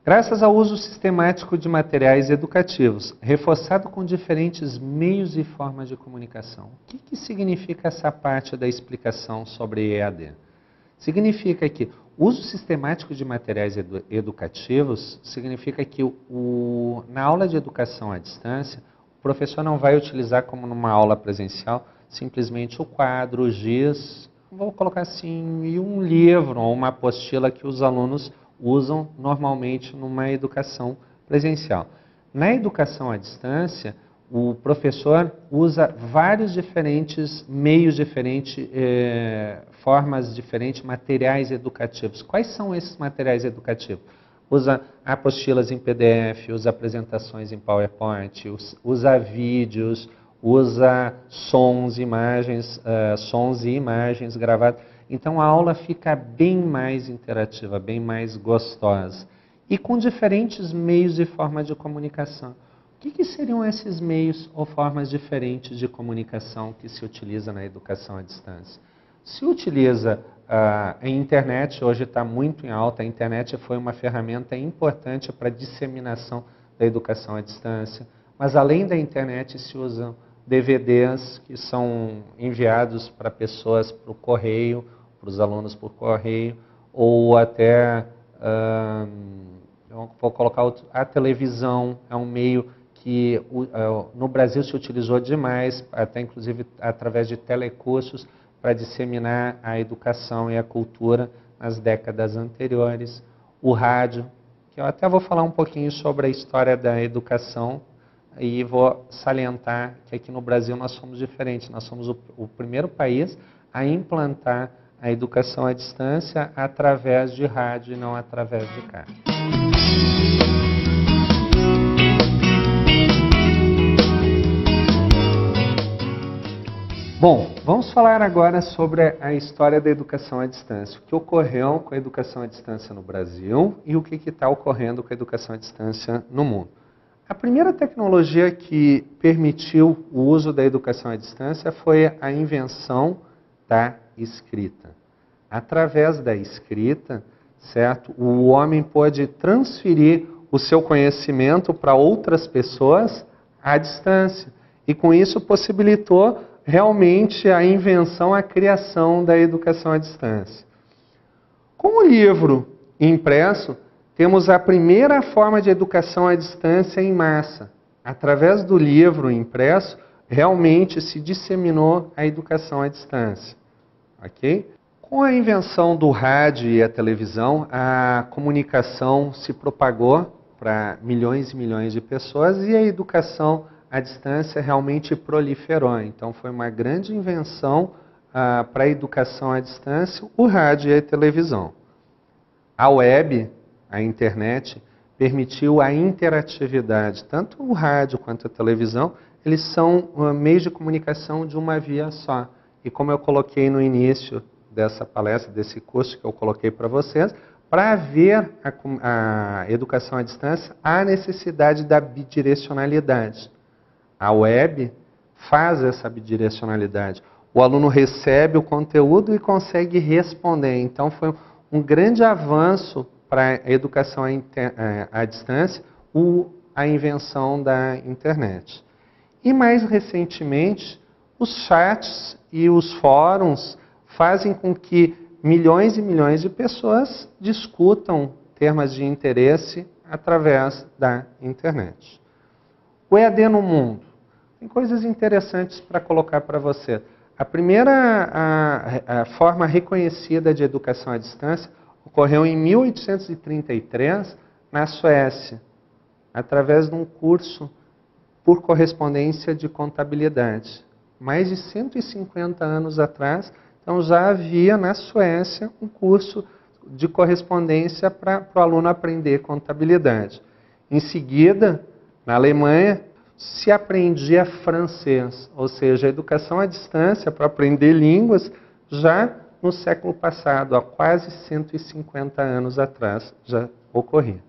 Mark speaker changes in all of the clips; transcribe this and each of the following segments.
Speaker 1: Graças ao uso sistemático de materiais educativos, reforçado com diferentes meios e formas de comunicação. O que significa essa parte da explicação sobre EAD? Significa que o uso sistemático de materiais educativos significa que na aula de educação à distância, o professor não vai utilizar como numa aula presencial simplesmente o quadro, o giz, vou colocar assim, e um livro ou uma apostila que os alunos usam normalmente numa educação presencial. Na educação à distância, o professor usa vários diferentes meios diferentes, formas diferentes, materiais educativos. Quais são esses materiais educativos? Usa apostilas em PDF, usa apresentações em PowerPoint, usa vídeos, usa sons, imagens, sons e imagens gravadas. Então a aula fica bem mais interativa, bem mais gostosa. E com diferentes meios e formas de comunicação. O que seriam esses meios ou formas diferentes de comunicação que se utiliza na educação à distância? Se utiliza a internet, hoje está muito em alta, a internet foi uma ferramenta importante para a disseminação da educação à distância, mas além da internet se usam DVDs que são enviados para pessoas por correio, para os alunos por correio, ou até, vou colocar a televisão, é um meio que no Brasil se utilizou demais, até inclusive através de telecursos, para disseminar a educação e a cultura nas décadas anteriores. O rádio, que eu até vou falar um pouquinho sobre a história da educação, e vou salientar que aqui no Brasil nós somos diferentes, nós somos o primeiro país a implantar a educação à distância através de rádio e não através de carta. Bom, vamos falar agora sobre a história da educação à distância. O que ocorreu com a educação à distância no Brasil e o que está ocorrendo com a educação à distância no mundo. A primeira tecnologia que permitiu o uso da educação à distância foi a invenção da escrita. Através da escrita, certo, o homem pôde transferir o seu conhecimento para outras pessoas à distância. E com isso possibilitou realmente a invenção, a criação da educação à distância. Com o livro impresso, temos a primeira forma de educação à distância em massa. Através do livro impresso, realmente se disseminou a educação à distância. Ok? Com a invenção do rádio e a televisão, a comunicação se propagou para milhões e milhões de pessoas e a educação à distância realmente proliferou. Então foi uma grande invenção para a educação à distância, o rádio e a televisão. A web, a internet, permitiu a interatividade. Tanto o rádio quanto a televisão, eles são meios de comunicação de uma via só. E como eu coloquei no início dessa palestra, desse curso que eu coloquei para vocês, para haver a educação à distância, há necessidade da bidirecionalidade. A web faz essa bidirecionalidade. O aluno recebe o conteúdo e consegue responder. Então foi um grande avanço para a educação à distância, a invenção da internet. E mais recentemente, os chats e os fóruns fazem com que milhões e milhões de pessoas discutam temas de interesse através da internet. O EAD no mundo. Tem coisas interessantes para colocar para você. A primeira a forma reconhecida de educação à distância ocorreu em 1833 na Suécia, através de um curso por correspondência de contabilidade. Mais de 150 anos atrás, então já havia na Suécia um curso de correspondência para o aluno aprender contabilidade. Em seguida, na Alemanha, se aprendia francês, ou seja, a educação à distância para aprender línguas já no século passado, há quase 150 anos atrás, já ocorria.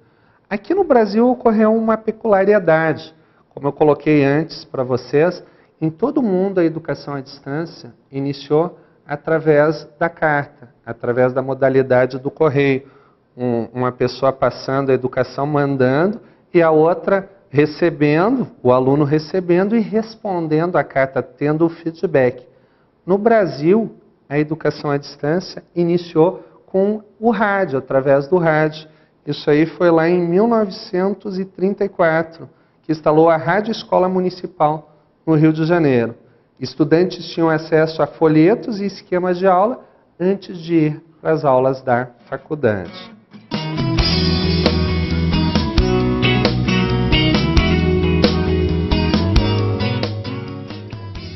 Speaker 1: Aqui no Brasil ocorreu uma peculiaridade. Como eu coloquei antes para vocês, em todo o mundo a educação à distância iniciou através da carta, através da modalidade do correio. uma pessoa passando a educação, mandando, e a outra recebendo, o aluno recebendo e respondendo a carta, tendo o feedback. No Brasil, a educação à distância iniciou com o rádio, através do rádio. Isso aí foi lá em 1934, que instalou a Rádio Escola Municipal no Rio de Janeiro. Estudantes tinham acesso a folhetos e esquemas de aula antes de ir para as aulas da faculdade.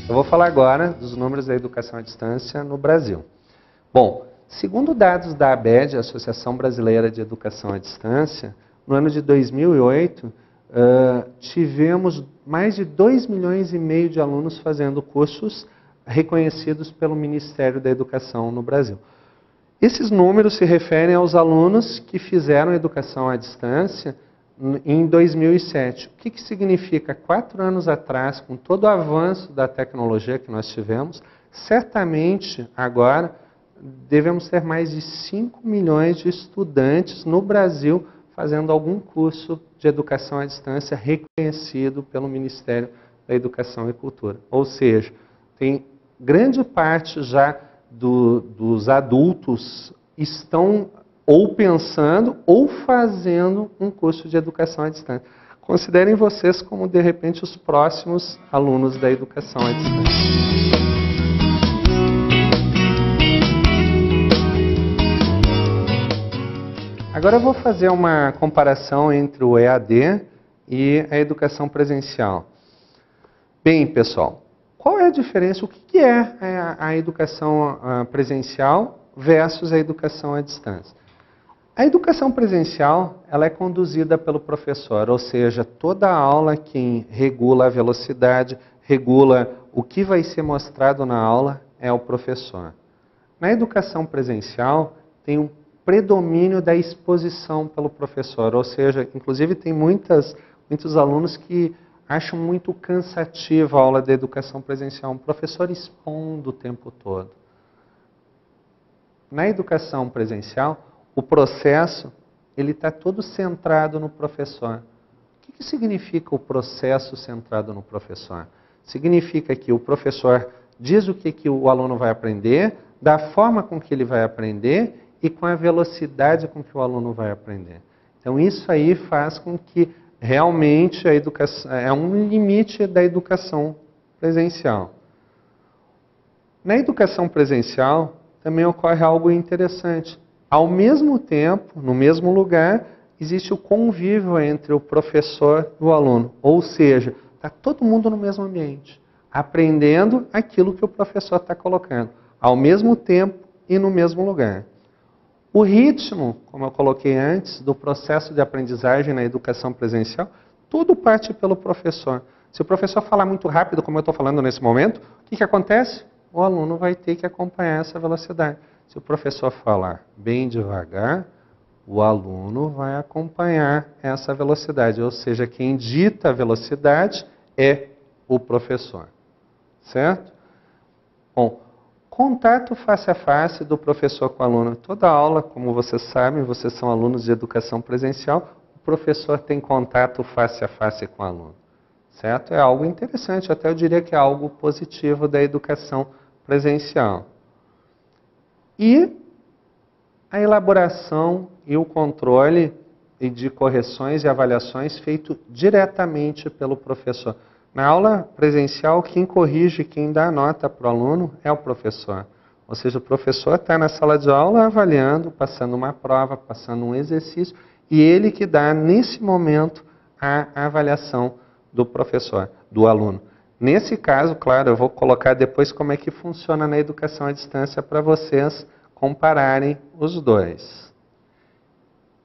Speaker 1: Eu vou falar agora dos números da educação à distância no Brasil. Bom, segundo dados da ABED, Associação Brasileira de Educação à Distância, no ano de 2008, tivemos mais de 2,5 milhões de alunos fazendo cursos reconhecidos pelo Ministério da Educação no Brasil. Esses números se referem aos alunos que fizeram educação à distância em 2007. O que significa? 4 anos atrás, com todo o avanço da tecnologia que nós tivemos, certamente agora devemos ter mais de 5 milhões de estudantes no Brasil fazendo algum curso de educação à distância reconhecido pelo Ministério da Educação e Cultura. Ou seja, tem grande parte já dos adultos estão ou pensando ou fazendo um curso de educação à distância. Considerem vocês como, de repente, os próximos alunos da educação à distância. Agora eu vou fazer uma comparação entre o EAD e a educação presencial. Bem, pessoal, qual é a diferença? O que é a educação presencial versus a educação à distância? A educação presencial, ela é conduzida pelo professor, ou seja, toda a aula quem regula a velocidade, regula o que vai ser mostrado na aula é o professor. Na educação presencial, tem um predomínio da exposição pelo professor, ou seja, inclusive tem muitos alunos que acham muito cansativa a aula de educação presencial, um professor expondo o tempo todo. Na educação presencial, o processo ele está todo centrado no professor. O que significa o processo centrado no professor? Significa que o professor diz o que o aluno vai aprender, da forma com que ele vai aprender e com a velocidade com que o aluno vai aprender. Então isso aí faz com que realmente a educação é um limite da educação presencial. Na educação presencial também ocorre algo interessante. Ao mesmo tempo, no mesmo lugar, existe o convívio entre o professor e o aluno. Ou seja, está todo mundo no mesmo ambiente, aprendendo aquilo que o professor está colocando, ao mesmo tempo e no mesmo lugar. O ritmo, como eu coloquei antes, do processo de aprendizagem na educação presencial, tudo parte pelo professor. Se o professor falar muito rápido, como eu estou falando nesse momento, o que acontece? O aluno vai ter que acompanhar essa velocidade. Se o professor falar bem devagar, o aluno vai acompanhar essa velocidade. Ou seja, quem dita a velocidade é o professor. Certo? Bom, contato face a face do professor com o aluno. Toda aula, como vocês sabem, vocês são alunos de educação presencial, o professor tem contato face a face com o aluno. Certo? É algo interessante, até eu diria que é algo positivo da educação presencial. E a elaboração e o controle de correções e avaliações feito diretamente pelo professor. Na aula presencial, quem corrige, quem dá a nota para o aluno é o professor. Ou seja, o professor está na sala de aula avaliando, passando uma prova, passando um exercício, e ele que dá, nesse momento, a avaliação do professor, do aluno. Nesse caso, claro, eu vou colocar depois como é que funciona na educação à distância para vocês compararem os dois.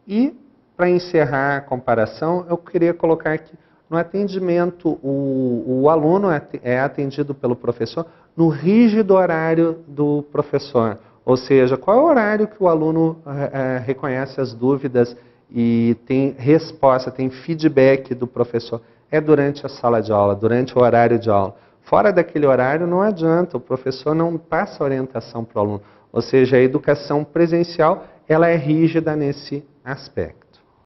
Speaker 1: E, para encerrar a comparação, eu queria colocar aqui, no atendimento, o aluno é atendido pelo professor no rígido horário do professor. Ou seja, qual é o horário que o aluno reconhece as dúvidas e tem resposta, tem feedback do professor? É durante a sala de aula, durante o horário de aula. Fora daquele horário não adianta, o professor não passa orientação para o aluno. Ou seja, a educação presencial ela é rígida nesse aspecto.